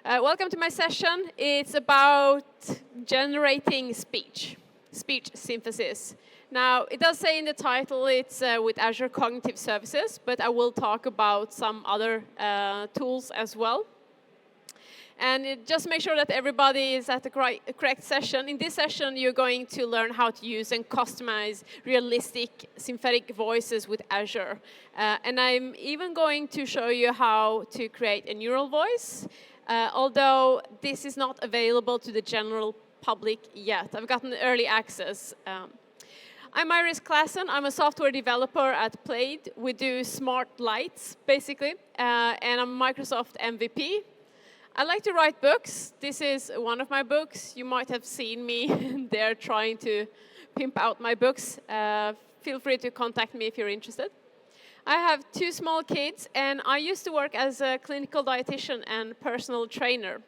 Welcome to my session. It's about generating speech synthesis. Now, it does say in the title it's with Azure Cognitive Services, but I will talk about some other tools as well. And just make sure that everybody is at the correct session. In this session, you're going to learn how to use and customize realistic synthetic voices with Azure. And I'm even going to show you how to create a neural voice, although this is not available to the general public yet. I've gotten early access. I'm Iris Klassen. I'm a software developer at Plaid. We do smart lights, basically, and I'm a Microsoft MVP. I like to write books. This is one of my books. You might have seen me there trying to pimp out my books. Feel free to contact me if you're interested. I have 2 small kids, and I used to work as a clinical dietitian and personal trainer.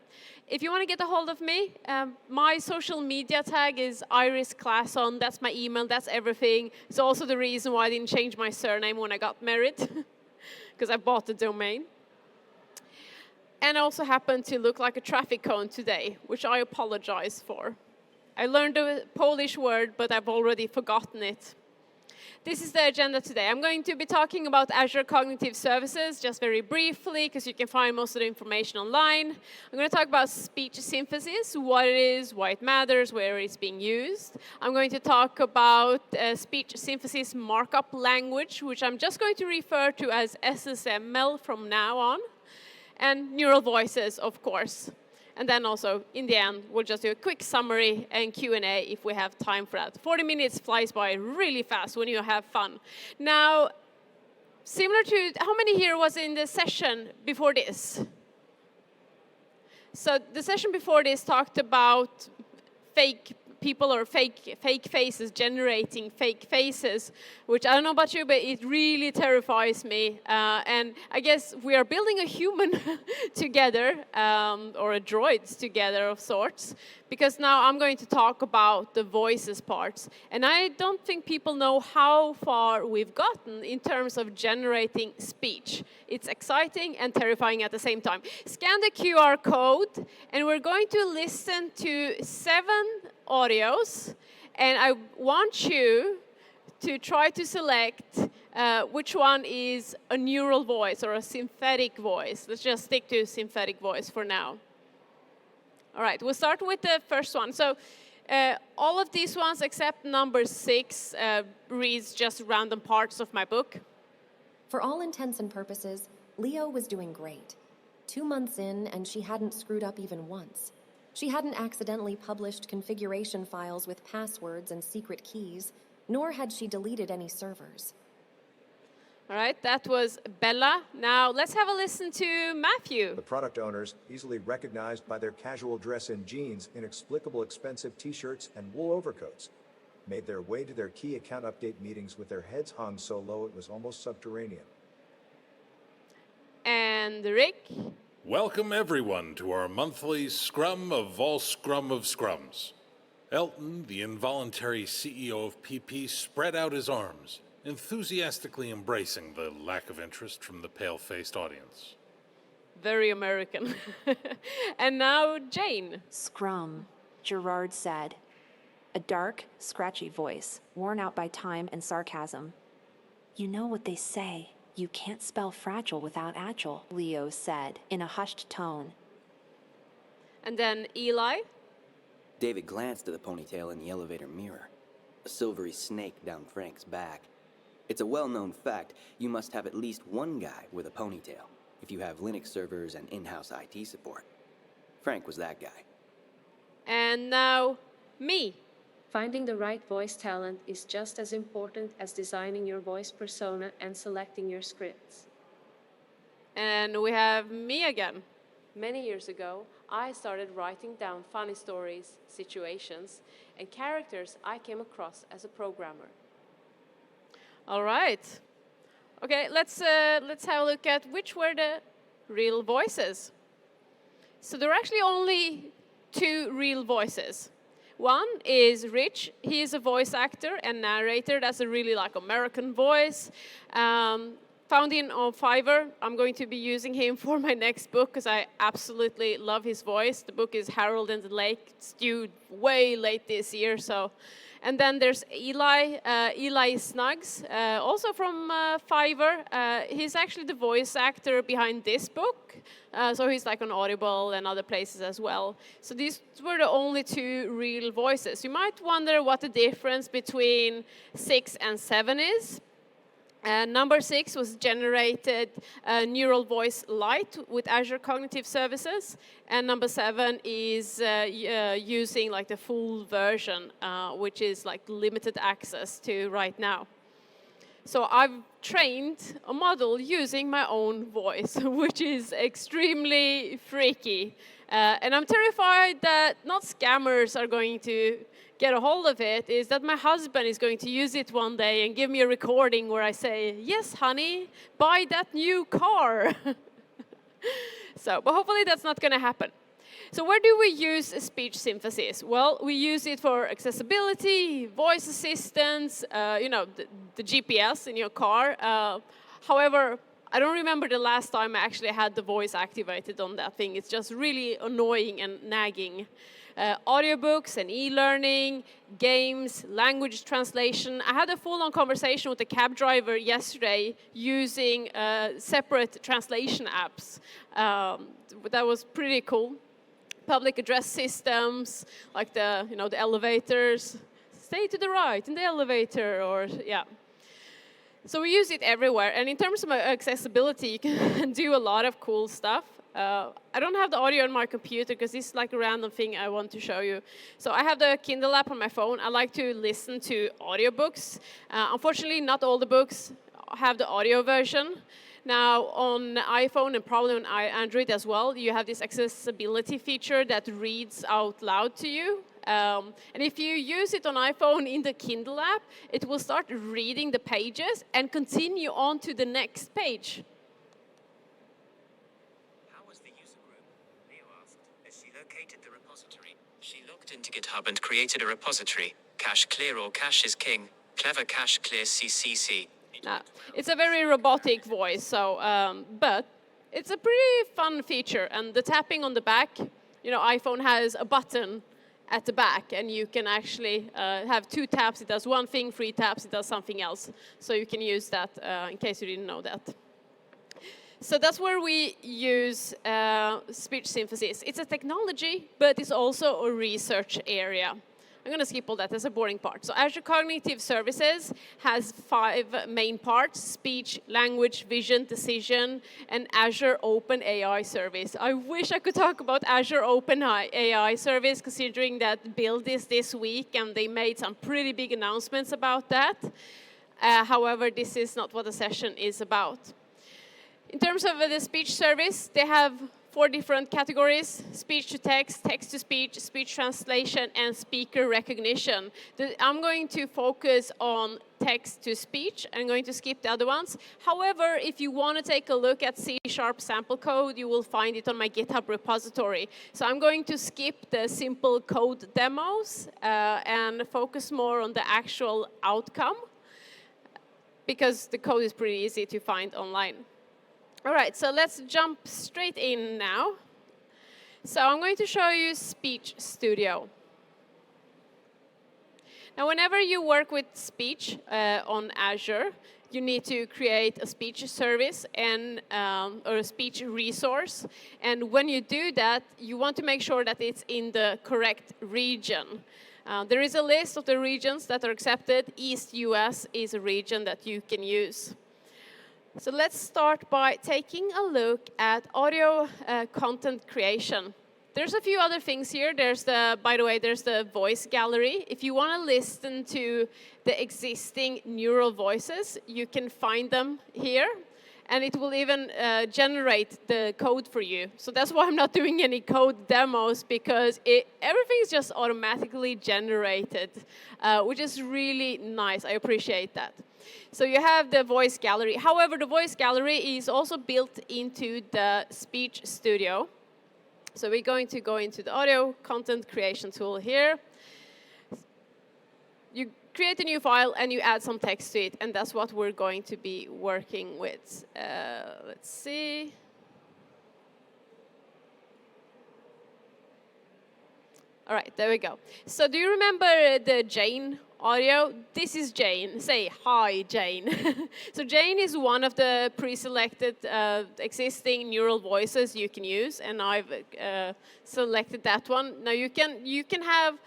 If you want to get a hold of me, my social media tag is Iris Klassen. That's my email. That's everything. It's also the reason why I didn't change my surname when I got married, because I bought the domain. And I also happen to look like a traffic cone today, which I apologize for. I learned a Polish word, but I've already forgotten it. This is the agenda today. I'm going to be talking about Azure Cognitive Services, just very briefly, because you can find most of the information online. I'm going to talk about speech synthesis, what it is, why it matters, where it's being used. I'm going to talk about speech synthesis markup language, which I'm just going to refer to as SSML from now on. And neural voices, of course. And then also, in the end, we'll just do a quick summary and Q&A if we have time for that. 40 minutes flies by really fast when you have fun. Now, similar to, how many here was in the session before this? So the session before this talked about fake people or fake faces, generating fake faces, which I don't know about you, but it really terrifies me. And I guess we are building a human together, or a droid together of sorts, because now I'm going to talk about the voices parts. And I don't think people know how far we've gotten in terms of generating speech. It's exciting and terrifying at the same time. Scan the QR code, and we're going to listen to 7 audios, and I want you to try to select which one is a neural voice or a synthetic voice. Let's just stick to synthetic voice for now. All right, we'll start with the first one. So all of these ones except number 6 reads just random parts of my book. For all intents and purposes, Leo was doing great. 2 months in, and she hadn't screwed up even once. She hadn't accidentally published configuration files with passwords and secret keys, nor had she deleted any servers. All right, that was Bella. Now let's have a listen to Matthew. The product owners, easily recognized by their casual dress in jeans, inexplicable expensive t-shirts, and wool overcoats, made their way to their key account update meetings with their heads hung so low it was almost subterranean. And Rick. Welcome everyone to our monthly scrum of all scrum of scrums. Elton, the involuntary CEO of PP, spread out his arms, enthusiastically embracing the lack of interest from the pale-faced audience. Very American. And now Jane. Scrum, Gerard said. A dark, scratchy voice, worn out by time and sarcasm. You know what they say. You can't spell fragile without agile, Leo said, in a hushed tone. And then Eli. David glanced at the ponytail in the elevator mirror. A silvery snake down Frank's back. It's a well-known fact, you must have at least one guy with a ponytail if you have Linux servers and in-house IT support. Frank was that guy. And now me. Finding the right voice talent is just as important as designing your voice persona and selecting your scripts. And we have me again. Many years ago, I started writing down funny stories, situations, and characters I came across as a programmer. All right. Okay, let's have a look at which were the real voices. So there are actually only 2 real voices. One is Rich. He is a voice actor and narrator. That's a really like American voice. found him on Fiverr. I'm going to be using him for my next book because I absolutely love his voice. The book is Harold and the Lake. It's due way late this year, so. And then there's Eli, Eli Snuggs, also from Fiverr. He's actually the voice actor behind this book. So he's like on Audible and other places as well. So these were the only two real voices. You might wonder what the difference between 6 and 7 is. Number 6 was generated neural voice light with Azure Cognitive Services, and number 7 is using like the full version, which is like limited access to right now. So I've trained a model using my own voice, which is extremely freaky. And I'm terrified that not scammers are going to get a hold of it, is that my husband is going to use it one day and give me a recording where I say, yes, honey, buy that new car. So, but hopefully that's not going to happen. So where do we use speech synthesis? Well, we use it for accessibility, voice assistance, you know, the GPS in your car. However, I don't remember the last time I actually had the voice activated on that thing. It's just really annoying and nagging. Audiobooks and e-learning, games, language translation. I had a full-on conversation with the cab driver yesterday using separate translation apps. That was pretty cool. Public address systems, like the elevators. Stay to the right in the elevator, or yeah. So we use it everywhere. And in terms of accessibility, you can do a lot of cool stuff. I don't have the audio on my computer because this is like a random thing I want to show you. So I have the Kindle app on my phone. I like to listen to audiobooks. Unfortunately, not all the books have the audio version. Now, on iPhone and probably on Android as well, you have this accessibility feature that reads out loud to you. And if you use it on iPhone in the Kindle app, it will start reading the pages and continue on to the next page. How was the user group? Leo asked, as she located the repository. She logged into GitHub and created a repository. Cache clear or cache is king. Clever cache clear CCC. It's a very robotic voice, so but it's a pretty fun feature. And the tapping on the back, you know, iPhone has a button at the back, and you can actually have 2 taps. It does one thing, 3 taps, it does something else. So you can use that in case you didn't know that. So that's where we use speech synthesis. It's a technology, but it's also a research area. I'm going to skip all that. That's a boring part. So Azure Cognitive Services has 5 main parts: speech, language, vision, decision, and Azure Open AI Service. I wish I could talk about Azure Open AI Service, considering that build is this week, and they made some pretty big announcements about that. However, this is not what the session is about. In terms of the speech service, they have 4 different categories: speech to text, text to speech, speech translation, and speaker recognition. I'm going to focus on text to speech. I'm going to skip the other ones. However, if you want to take a look at C# sample code, you will find it on my GitHub repository. So I'm going to skip the simple code demos and focus more on the actual outcome, because the code is pretty easy to find online. All right, so let's jump straight in now. So I'm going to show you Speech Studio. Now, whenever you work with speech on Azure, you need to create a speech service and or a speech resource. And when you do that, you want to make sure that it's in the correct region. There is a list of the regions that are accepted. East US is a region that you can use. So let's start by taking a look at audio content creation. There's a few other things here. By the way, there's the voice gallery. If you want to listen to the existing neural voices, you can find them here. And it will even generate the code for you. So that's why I'm not doing any code demos, because everything is just automatically generated, which is really nice. I appreciate that. So you have the voice gallery. However, the voice gallery is also built into the Speech Studio. So we're going to go into the audio content creation tool here. You create a new file and you add some text to it, and that's what we're going to be working with. Let's see. All right, there we go. So do you remember the Jane audio? This is Jane. Say hi, Jane. So Jane is one of the pre-selected existing neural voices you can use, and I've selected that one. Now you can have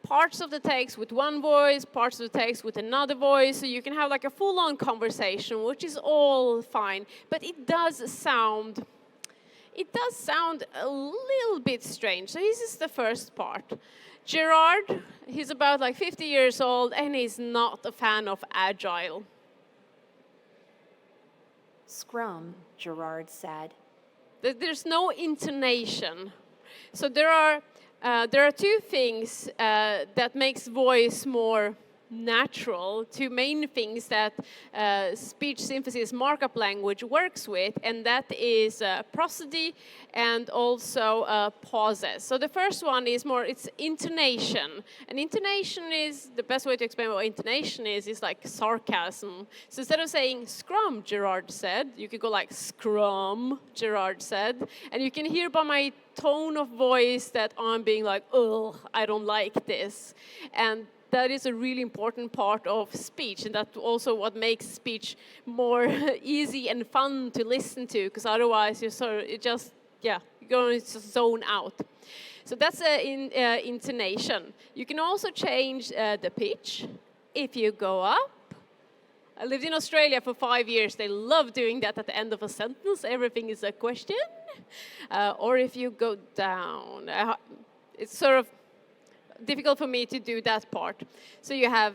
parts of the text with one voice, parts of the text with another voice, so you can have like a full-on conversation, which is all fine. But it does sound a little bit strange. So this is the first part. Gerard, he's about like 50 years old, and he's not a fan of agile. Scrum, Gerard said. There's no intonation. So there are two things that makes voice more natural, two main things that speech synthesis markup language works with, and that is prosody and also pauses. So the first one is more, it's intonation. And intonation is, the best way to explain what intonation is like sarcasm. So instead of saying scrum, Gerard said, you could go like scrum, Gerard said. And you can hear by my tone of voice that I'm being like, ugh, I don't like this. And that is a really important part of speech, and that's also what makes speech more easy and fun to listen to, because otherwise you're you're going to zone out. So that's intonation. You can also change the pitch. If you go up, I lived in Australia for 5 years. They love doing that at the end of a sentence. Everything is a question. Or if you go down, it's sort of difficult for me to do that part. So you have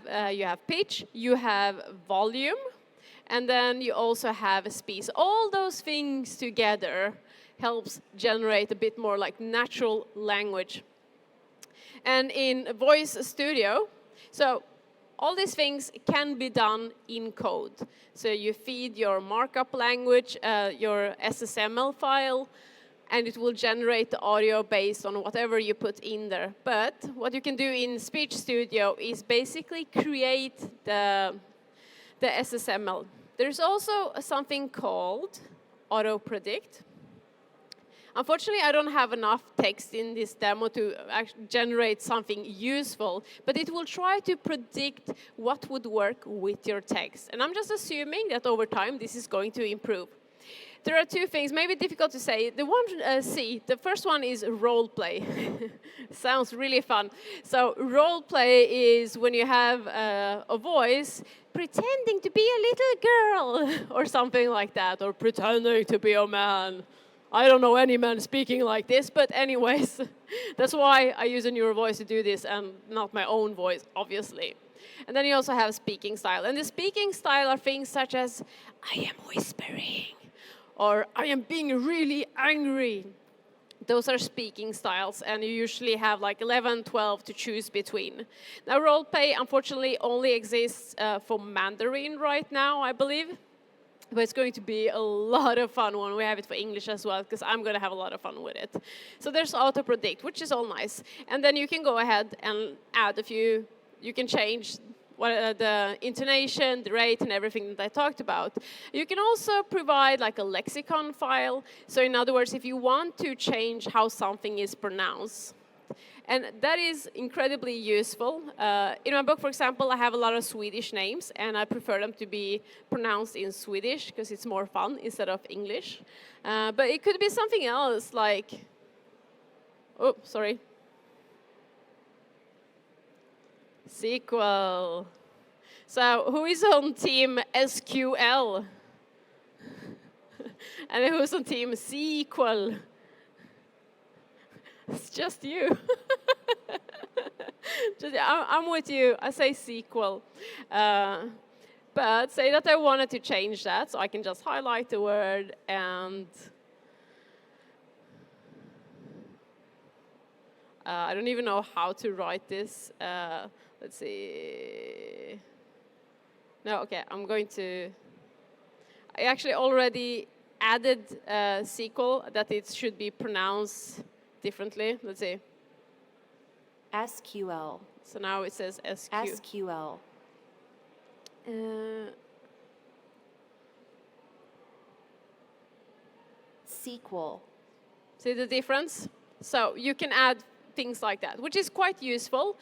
pitch, you have volume, and then you also have speed. All those things together helps generate a bit more like natural language. And in Voice Studio, so all these things can be done in code. So you feed your markup language, your SSML file, and it will generate the audio based on whatever you put in there. But what you can do in Speech Studio is basically create the SSML. There's also something called Auto Predict. Unfortunately, I don't have enough text in this demo to actually generate something useful, but it will try to predict what would work with your text. And I'm just assuming that over time, this is going to improve. There are two things, maybe difficult to say. The first one is role play. Sounds really fun. So role play is when you have a voice pretending to be a little girl or something like that, or pretending to be a man. I don't know any man speaking like this, but anyways, that's why I use a neural voice to do this and not my own voice, obviously. And then you also have speaking style. And the speaking style are things such as, I am whispering, or I am being really angry. Those are speaking styles, and you usually have like 11, 12 to choose between. Now, roleplay, unfortunately, only exists for Mandarin right now, I believe. But it's going to be a lot of fun when we have it for English as well, because I'm going to have a lot of fun with it. So there's auto predict, which is all nice. And then you can go ahead and add a few, you can change the intonation, the rate, and everything that I talked about. You can also provide like a lexicon file. So in other words, if you want to change how something is pronounced, and that is incredibly useful. In my book, for example, I have a lot of Swedish names, and I prefer them to be pronounced in Swedish because it's more fun instead of English. But it could be something else like, oh, sorry. SQL. So who is on team SQL? And who's on team SQL? It's just you. I'm with you. I say SQL. But say that I wanted to change that, so I can just highlight the word and I don't even know how to write this. Let's see. No, okay, I'm going to. I actually already added SQL that it should be pronounced differently. Let's see. SQL. So now it says SQL. SQL. Sequel. See the difference? So you can add things like that, which is quite useful.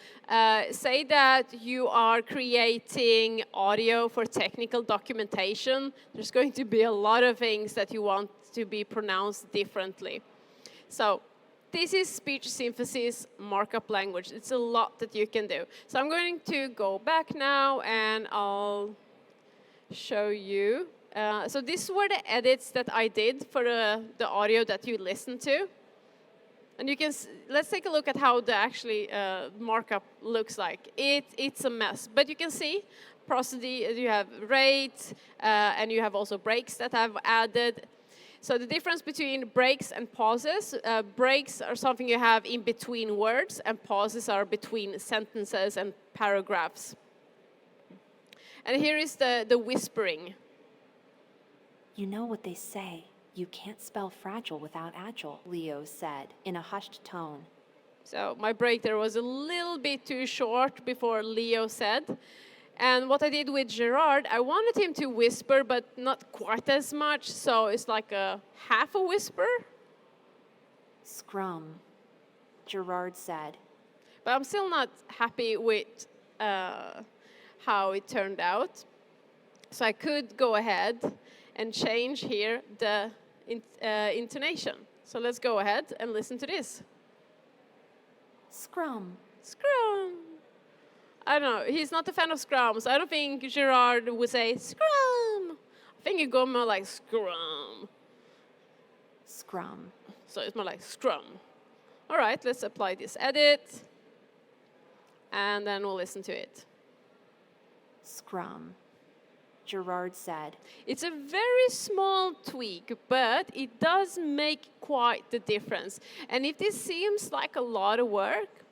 Say that you are creating audio for technical documentation. There's going to be a lot of things that you want to be pronounced differently. So this is speech synthesis markup language. It's a lot that you can do. So I'm going to go back now and I'll show you. So these were the edits that I did for the audio that you listened to. And you can, let's take a look at how the actually markup looks like. It's a mess, but you can see prosody, you have rate, and you have also breaks that I've added. So the difference between breaks and pauses, breaks are something you have in between words, and pauses are between sentences and paragraphs. And here is the whispering. You know what they say. You can't spell fragile without agile, Leo said in a hushed tone. So my break there was a little bit too short before Leo said. And what I did with Gerard, I wanted him to whisper, but not quite as much. So it's like a half a whisper. Scrum, Gerard said. But I'm still not happy with how it turned out. So I could go ahead and change here the intonation. So let's go ahead and listen to this. Scrum. Scrum. I don't know. He's not a fan of Scrum, so I don't think Gerard would say Scrum. I think you go more like Scrum. Scrum. So it's more like Scrum. All right, let's apply this edit. And then we'll listen to it. Scrum, Gerard said. It's a very small tweak, but it does make quite the difference. And if this seems like a lot of work,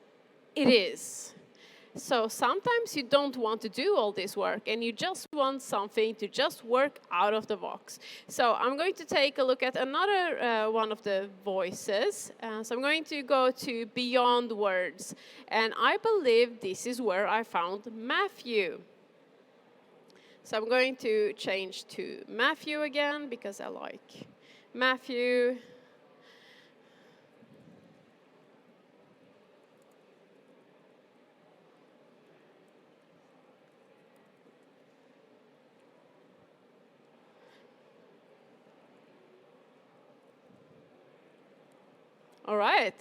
it is. So sometimes you don't want to do all this work, and you just want something to just work out of the box. So I'm going to take a look at another one of the voices. So I'm going to go to Beyond Words. And I believe this is where I found Matthew. So I'm going to change to Matthew again, because I like Matthew. All right.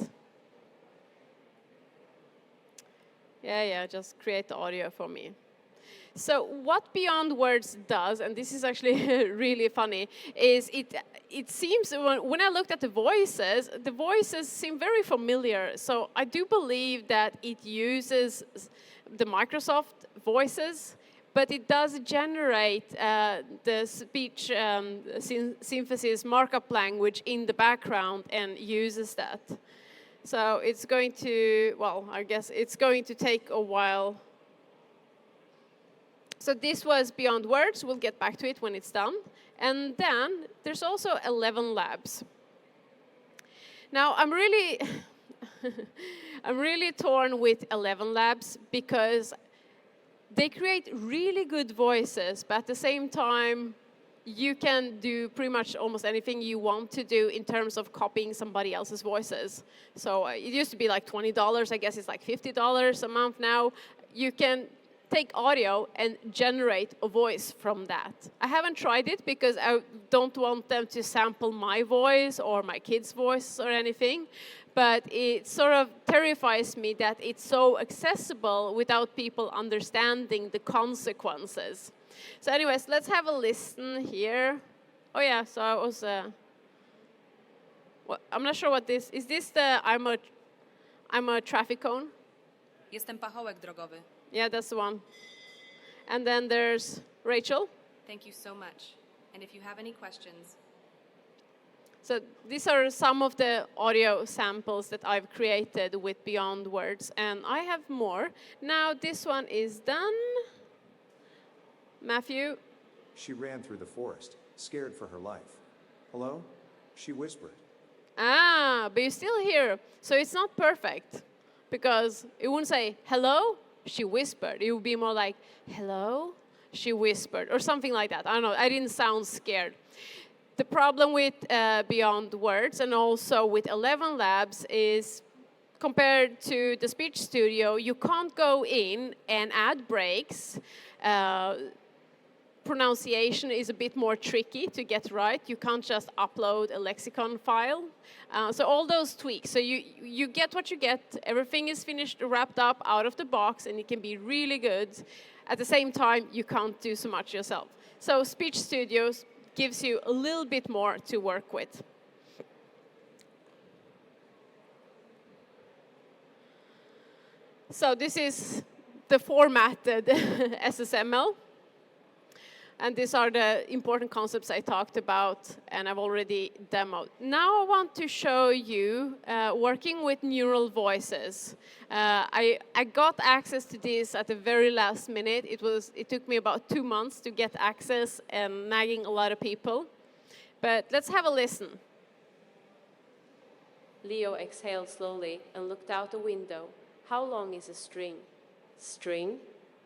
Yeah, just create the audio for me. So what Beyond Words does, and this is actually really funny, is it seems when I looked at the voices seem very familiar. So I do believe that it uses the Microsoft voices, but it does generate the speech synthesis markup language in the background and uses that. So it's going to, well, I guess it's going to take a while. So this was Beyond Words. We'll get back to it when it's done. And then there's also 11 Labs. Now I'm really, I'm really torn with 11 Labs because they create really good voices, but at the same time, you can do pretty much almost anything you want to do in terms of copying somebody else's voices. So it used to be like $20. I guess it's like $50 a month now. You can take audio and generate a voice from that. I haven't tried it because I don't want them to sample my voice or my kid's voice or anything. But it sort of terrifies me that it's so accessible without people understanding the consequences. So anyways, let's have a listen here. Oh yeah, so I was, I'm not sure what this, is this the I'm a traffic cone? Jestem pachołek drogowy. Yeah, that's the one. And then there's Rachel. Thank you so much. And if you have any questions, so these are some of the audio samples that I've created with Beyond Words, and I have more. Now this one is done. Matthew. She ran through the forest, scared for her life. Hello? She whispered. Ah, but you're still here. So it's not perfect, because it wouldn't say, hello, she whispered. It would be more like, hello, she whispered, or something like that. I don't know, I didn't sound scared. The problem with Beyond Words and also with 11 Labs is compared to the Speech Studio, you can't go in and add breaks. Pronunciation is a bit more tricky to get right. You can't just upload a lexicon file. So all those tweaks. So you get what you get. Everything is finished, wrapped up, out of the box, and it can be really good. At the same time, you can't do so much yourself. So Speech Studios gives you a little bit more to work with. So this is the formatted SSML. And these are the important concepts I talked about and I've already demoed. Now I want to show you working with neural voices. I got access to this at the very last minute. It took me about 2 months to get access and nagging a lot of people. But let's have a listen. Leo exhaled slowly and looked out the window. How long is a string? String?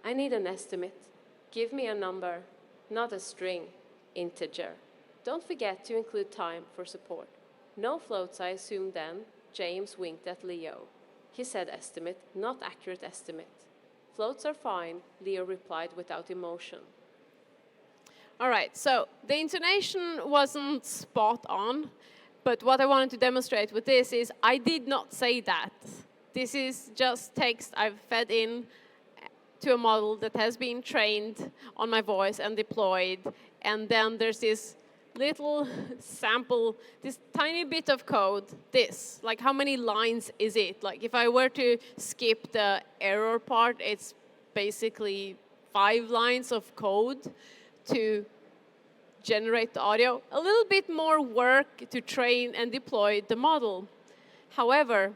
I need an estimate. Give me a number. Not a string, integer. Don't forget to include time for support. No floats, I assume then. James winked at Leo. He said estimate, not accurate estimate. Floats are fine, Leo replied without emotion. All right, so the intonation wasn't spot on, but what I wanted to demonstrate with this is I did not say that. This is just text I've fed in to a model that has been trained on my voice and deployed. And then there's this little sample, this tiny bit of code, this. Like, how many lines is it? Like, if I were to skip the error part, it's basically 5 lines of code to generate the audio. A little bit more work to train and deploy the model. However,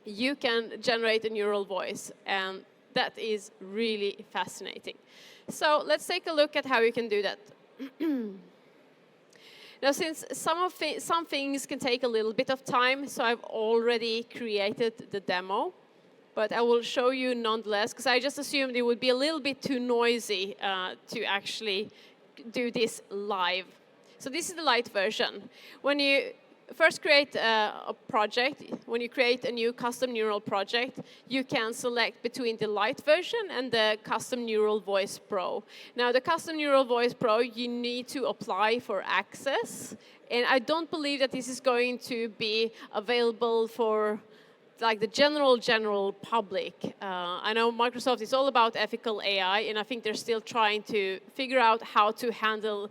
you can generate a neural voice, and that is really fascinating. So let's take a look at how you can do that. Now, since some things can take a little bit of time, so I've already created the demo, but I will show you nonetheless, because I just assumed it would be a little bit too noisy to actually do this live. So this is the light version. When you first create a project, when you create a new custom neural project, you can select between the light version and the custom neural voice pro. Now, the custom neural voice pro, you need to apply for access. And I don't believe that this is going to be available for like the general public. I know Microsoft is all about ethical AI, and I think they're still trying to figure out how to handle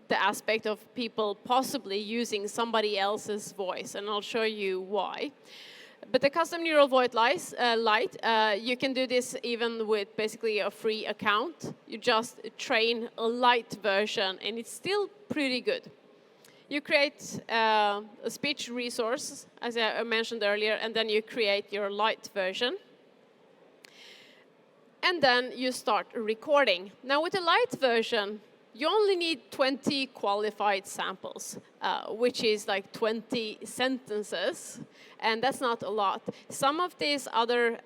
the aspect of people possibly using somebody else's voice, and I'll show you why. But the custom neural voice light, you can do this even with basically a free account. You just train a light version, and it's still pretty good. You create a speech resource, as I mentioned earlier, and then you create your light version. And then you start recording. Now, with the light version, you only need 20 qualified samples, which is like 20 sentences, and that's not a lot. Some of these other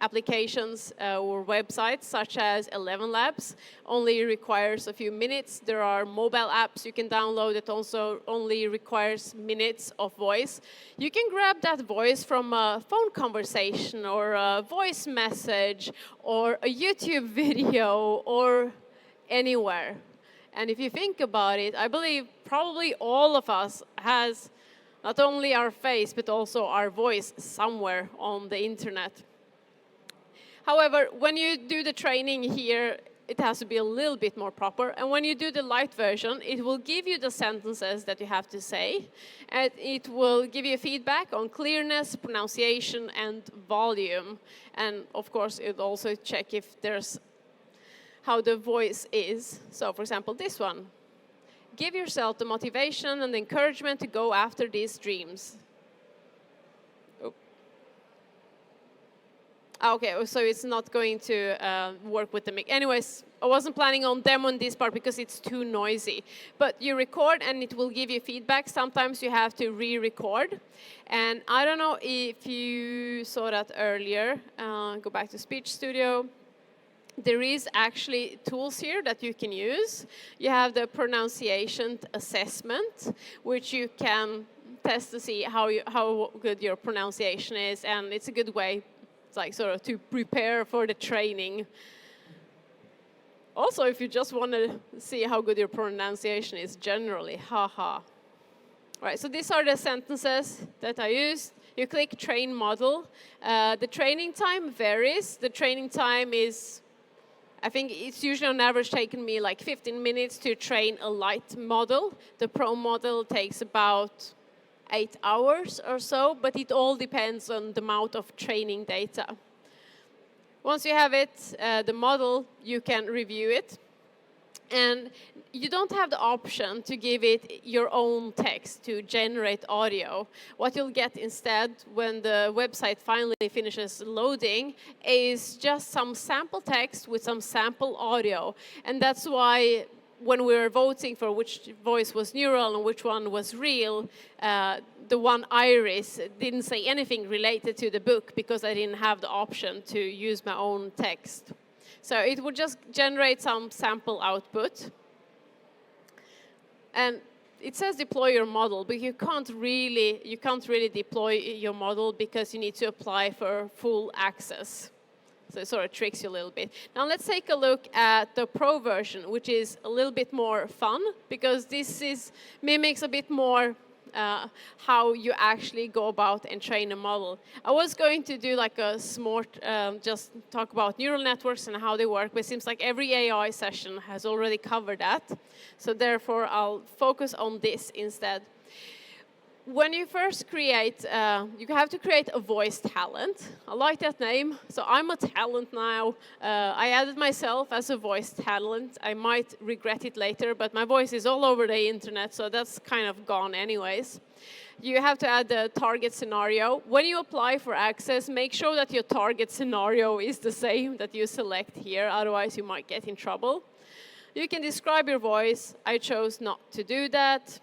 applications or websites, such as 11 Labs, only requires a few minutes. There are mobile apps you can download that also only requires minutes of voice. You can grab that voice from a phone conversation or a voice message or a YouTube video or anywhere. And if you think about it, I believe probably all of us has not only our face, but also our voice somewhere on the internet. However, when you do the training here, it has to be a little bit more proper. And when you do the light version, it will give you the sentences that you have to say. And it will give you feedback on clearness, pronunciation, and volume. And of course, it will also check if there's how the voice is. So, for example, this one. Give yourself the motivation and the encouragement to go after these dreams. Oh. Okay, so it's not going to work with the mic. Anyways, I wasn't planning on demoing this part because it's too noisy. But you record and it will give you feedback. Sometimes you have to re-record. And I don't know if you saw that earlier. Go back to Speech Studio. there is actually tools here that you can use. You have the pronunciation assessment, which you can test to see how good your pronunciation is, and it's a good way, like sort of to prepare for the training. Also, if you just want to see how good your pronunciation is generally, haha. Right, so these are the sentences that I used. You click train model. The training time varies. The training time is, I think it's usually on average taken me like 15 minutes to train a light model. The pro model takes about 8 hours or so, but it all depends on the amount of training data. Once you have it, the model, you can review it. And you don't have the option to give it your own text to generate audio. What you'll get instead when the website finally finishes loading is just some sample text with some sample audio. And that's why when we were voting for which voice was neural and which one was real, the one Iris didn't say anything related to the book because I didn't have the option to use my own text. So it would just generate some sample output. And it says deploy your model, but you can't really deploy your model because you need to apply for full access. So it sort of tricks you a little bit. Now let's take a look at the Pro version, which is a little bit more fun because this mimics a bit more how you actually go about and train a model. I was going to do like a smart, just talk about neural networks and how they work, but it seems like every AI session has already covered that. So therefore, I'll focus on this instead. When you first create, you have to create a voice talent. I like that name. So I'm a talent now. I added myself as a voice talent. I might regret it later, but my voice is all over the internet, so that's kind of gone anyways. You have to add the target scenario. When you apply for access, make sure that your target scenario is the same that you select here, otherwise you might get in trouble. You can describe your voice. I chose not to do that.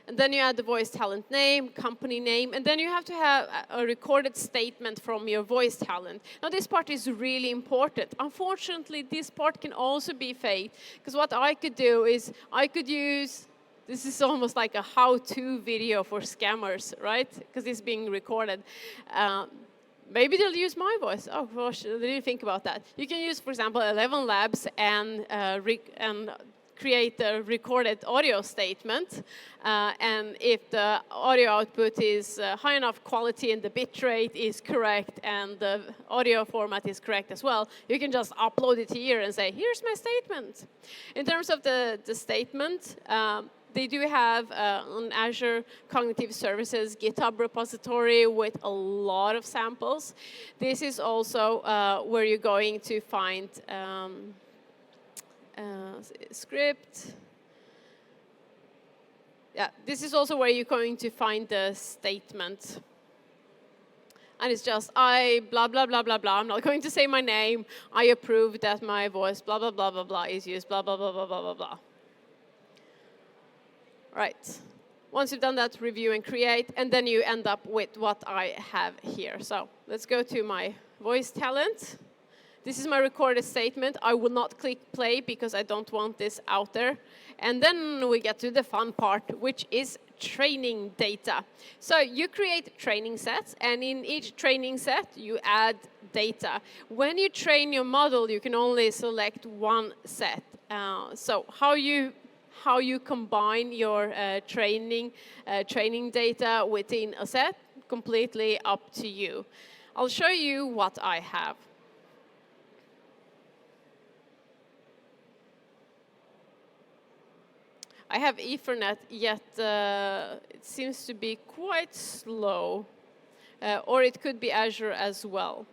And then you add the voice talent name, company name, and then you have to have a recorded statement from your voice talent. Now this part is really important. Unfortunately, this part can also be faked, because what I could do is I could use, this is almost like a how-to video for scammers, right? Because it's being recorded. Maybe they'll use my voice. Oh gosh, I didn't think about that. You can use, for example, 11 Labs and create a recorded audio statement, and if the audio output is high enough quality and the bit rate is correct and the audio format is correct as well, you can just upload it here and say, here's my statement. In terms of the statement, they do have on Azure Cognitive Services GitHub repository with a lot of samples. This is also where you're going to find script. Yeah, this is also where you're going to find the statement. And it's just, I blah, blah, blah, blah, blah. I'm not going to say my name. I approve that my voice, blah, blah, blah, blah, blah, is used, blah, blah, blah, blah, blah, blah, blah. Right. Once you've done that, review and create, and then you end up with what I have here. So let's go to my voice talent. This is my recorded statement. I will not click play because I don't want this out there. And then we get to the fun part, which is training data. So you create training sets, and in each training set, you add data. When you train your model, you can only select one set. So how you combine your training data within a set, completely up to you. I'll show you what I have. I have Ethernet, yet it seems to be quite slow. Or it could be Azure as well.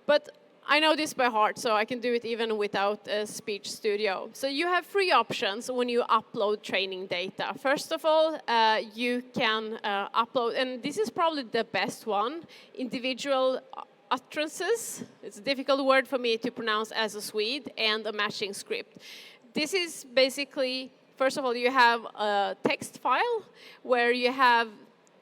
But I know this by heart, so I can do it even without Speech Studio. So you have three options when you upload training data. First of all, you can upload, and this is probably the best one, individual utterances. It's a difficult word for me to pronounce as a Swede, and a matching script. This is basically, first of all, you have a text file where you have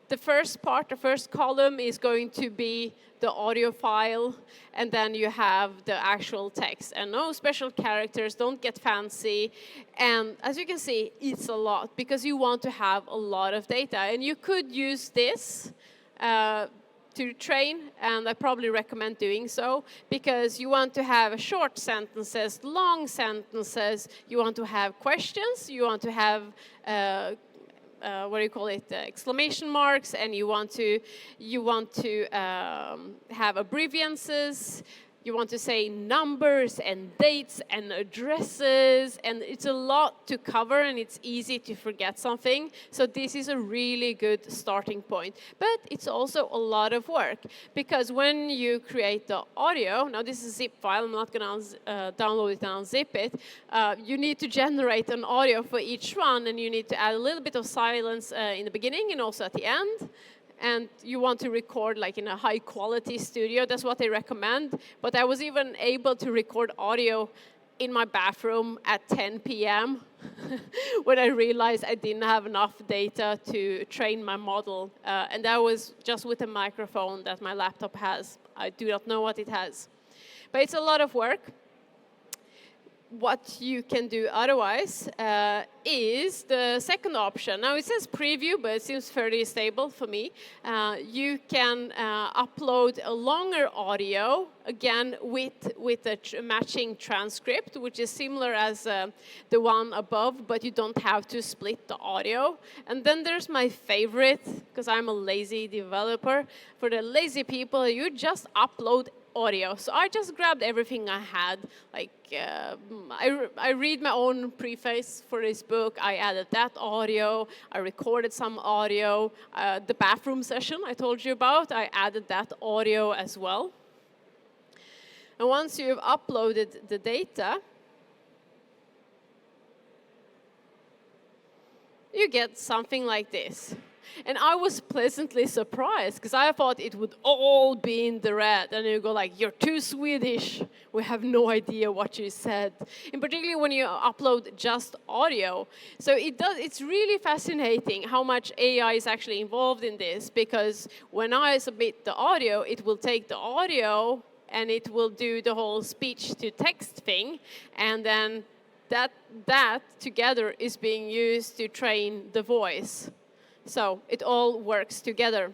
the first part, the first column is going to be the audio file, and then you have the actual text. And no special characters, don't get fancy. And as you can see, it's a lot because you want to have a lot of data. And you could use this to train, and I probably recommend doing so because you want to have short sentences, long sentences, you want to have questions, you want to have what do you call it, exclamation marks, and you want to have abbreviances. You want to say numbers and dates and addresses, and it's a lot to cover, and it's easy to forget something. So this is a really good starting point. But it's also a lot of work, because when you create the audio, now this is a zip file, I'm not going to download it and unzip it. You need to generate an audio for each one, and you need to add a little bit of silence in the beginning and also at the end. And you want to record like in a high quality studio, that's what they recommend. But I was even able to record audio in my bathroom at 10 p.m. when I realized I didn't have enough data to train my model. And that was just with a microphone that my laptop has. I do not know what it has. But it's a lot of work. What you can do otherwise is the second option. Now it says preview, but it seems fairly stable for me. You can upload a longer audio, again with a matching transcript, which is similar as the one above, but you don't have to split the audio. And then there's my favorite, because I'm a lazy developer. For the lazy people, you just upload audio. So I just grabbed everything I had. Like I read my own preface for this book. I added that audio. I recorded some audio. The bathroom session I told you about, I added that audio as well. And once you've uploaded the data, you get something like this. And I was pleasantly surprised, because I thought it would all be in the red. And you go like, you're too Swedish. We have no idea what you said. In particular, when you upload just audio. So it's really fascinating how much AI is actually involved in this, because when I submit the audio, it will take the audio and it will do the whole speech to text thing. And then that together is being used to train the voice. So it all works together.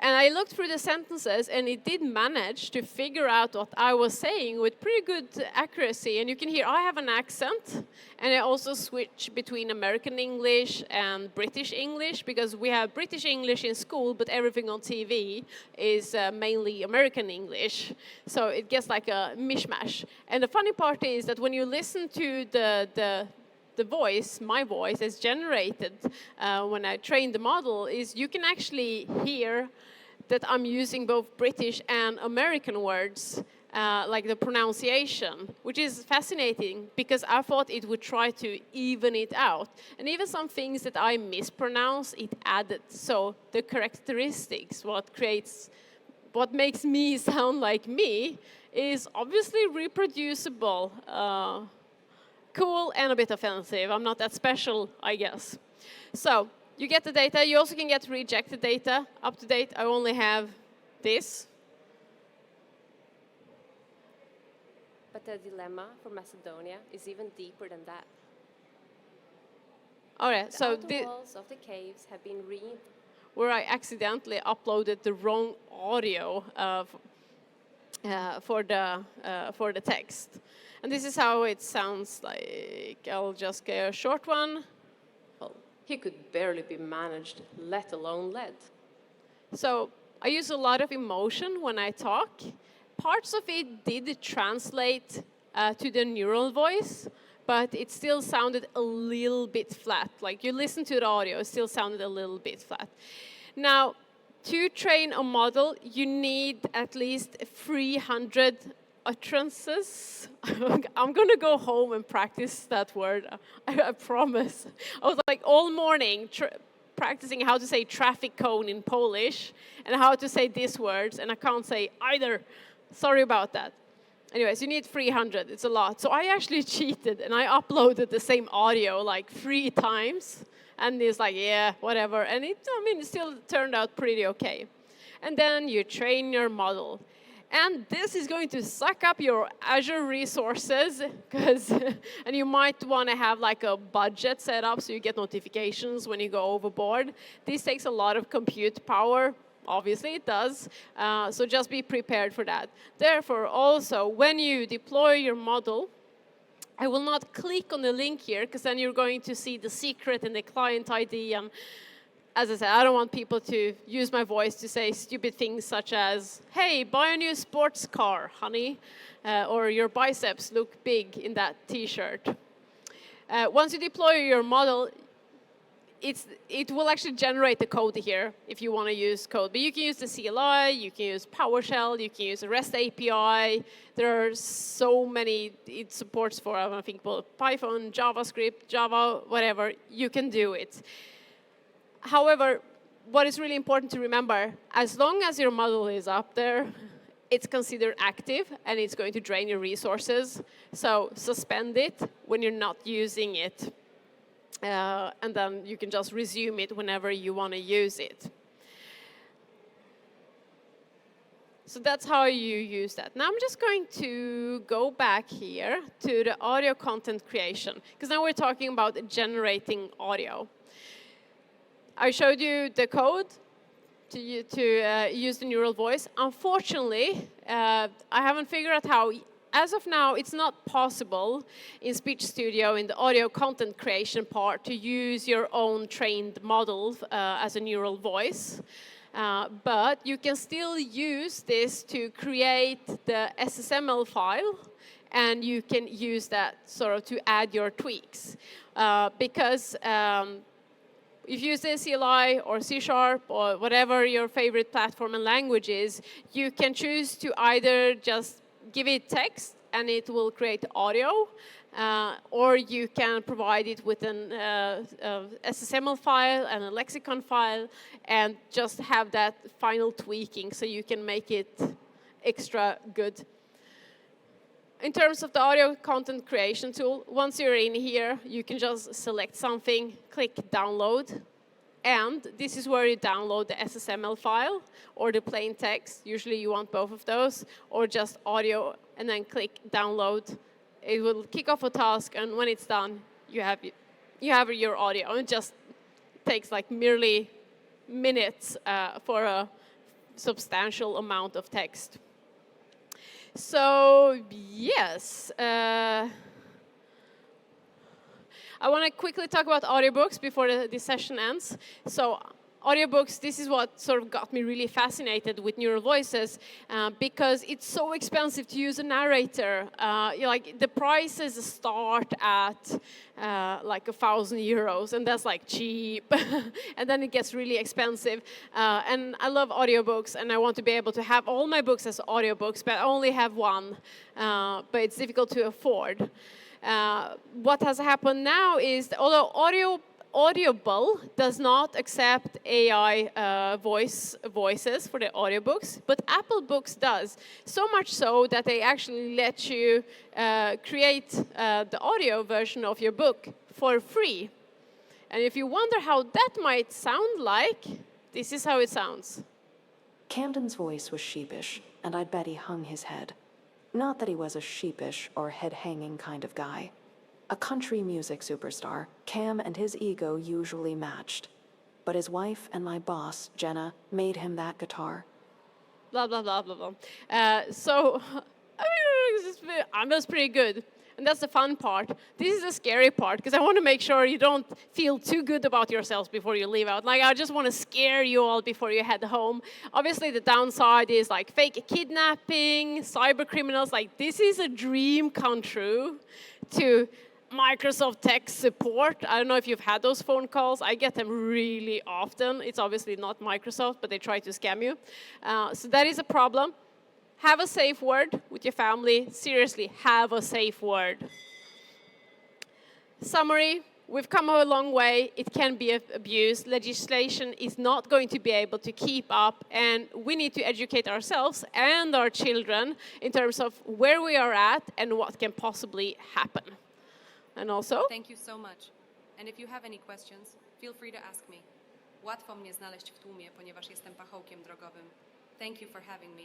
And I looked through the sentences, and it did manage to figure out what I was saying with pretty good accuracy. And you can hear I have an accent, and I also switch between American English and British English, because we have British English in school, but everything on TV is mainly American English. So it gets like a mishmash. And the funny part is that when you listen to the voice, my voice, is generated when I train the model, is you can actually hear that I'm using both British and American words, like the pronunciation, which is fascinating because I thought it would try to even it out. And even some things that I mispronounce, it added. So the characteristics, what makes me sound like me, is obviously reproducible. Cool and a bit offensive. I'm not that special, I guess. So you get the data. You also can get rejected data. Up to date, I only have this. But the dilemma for Macedonia is even deeper than that. All right, The so outer walls of the caves have been where I accidentally uploaded the wrong audio for the text. And this is how it sounds like. I'll just get a short one. well, he could barely be managed, let alone led. So I use a lot of emotion when I talk. Parts of it did translate to the neural voice, but it still sounded a little bit flat. Like you listen to the audio, it still sounded a little bit flat. Now, to train a model, you need at least 300 utterances. I'm going to go home and practice that word. I promise. I was like all morning practicing how to say traffic cone in Polish and how to say these words, and I can't say either. Sorry about that. Anyways, you need 300. It's a lot. So I actually cheated, and I uploaded the same audio like 3 times. And he's like, yeah, whatever. And it still turned out pretty okay. And then you train your model. And this is going to suck up your Azure resources, and you might want to have like a budget set up so you get notifications when you go overboard. This takes a lot of compute power. Obviously, it does. So just be prepared for that. Therefore, also, when you deploy your model, I will not click on the link here, because then you're going to see the secret and the client ID. And as I said, I don't want people to use my voice to say stupid things such as, hey, buy a new sports car, honey, or your biceps look big in that T-shirt. Once you deploy your model, it will actually generate the code here if you want to use code. But you can use the CLI, you can use PowerShell, you can use the REST API. There are so many it supports for, I think, both Python, JavaScript, Java, whatever. You can do it. However, what is really important to remember, as long as your model is up there, it's considered active and it's going to drain your resources. So suspend it when you're not using it. And then you can just resume it whenever you want to use it. So that's how you use that. Now I'm just going to go back here to the audio content creation, because now we're talking about generating audio. I showed you the code to use the neural voice. Unfortunately, I haven't figured out how. As of now, it's not possible in Speech Studio, in the audio content creation part, to use your own trained model as a neural voice. But you can still use this to create the SSML file, and you can use that sort of to add your tweaks. Because if you use the CLI or C# or whatever your favorite platform and language is, you can choose to either just give it text and it will create audio, or you can provide it with an SSML file and a lexicon file and just have that final tweaking so you can make it extra good. In terms of the audio content creation tool, once you're in here, you can just select something, click download, and this is where you download the SSML file or the plain text. Usually you want both of those, or just audio, and then click download. It will kick off a task, and when it's done, you have your audio. It just takes like merely minutes for a substantial amount of text. So yes, I want to quickly talk about audiobooks before this session ends. So audiobooks, this is what sort of got me really fascinated with neural voices, because it's so expensive to use a narrator. Like the prices start at like €1,000, and that's like cheap. And then it gets really expensive. And I love audiobooks, and I want to be able to have all my books as audiobooks, but I only have one. But it's difficult to afford. What has happened now is, although Audible does not accept AI voices for the audiobooks, but Apple Books does. So much so that they actually let you create the audio version of your book for free. And if you wonder how that might sound like, this is how it sounds. Camden's voice was sheepish, and I'd bet he hung his head. Not that he was a sheepish or head-hanging kind of guy. A country music superstar, Cam and his ego usually matched. But his wife and my boss, Jenna, made him that guitar. Blah, blah, blah, blah, blah. So, I was pretty good. And that's the fun part. This is the scary part, because I want to make sure you don't feel too good about yourselves before you leave out. Like, I just want to scare you all before you head home. Obviously, the downside is like fake kidnapping, cyber criminals. Like, this is a dream come true to Microsoft tech support. I don't know if you've had those phone calls. I get them really often. It's obviously not Microsoft, but they try to scam you. So that is a problem. Have a safe word with your family. Seriously, have a safe word. Summary, we've come a long way. It can be abused. Legislation is not going to be able to keep up, and we need to educate ourselves and our children in terms of where we are at and what can possibly happen. And also, Thank you so much. And if you have any questions, Feel free to ask me. Łatwo mnie znaleźć w tłumie, ponieważ jestem pachołkiem drogowym. Thank you for having me.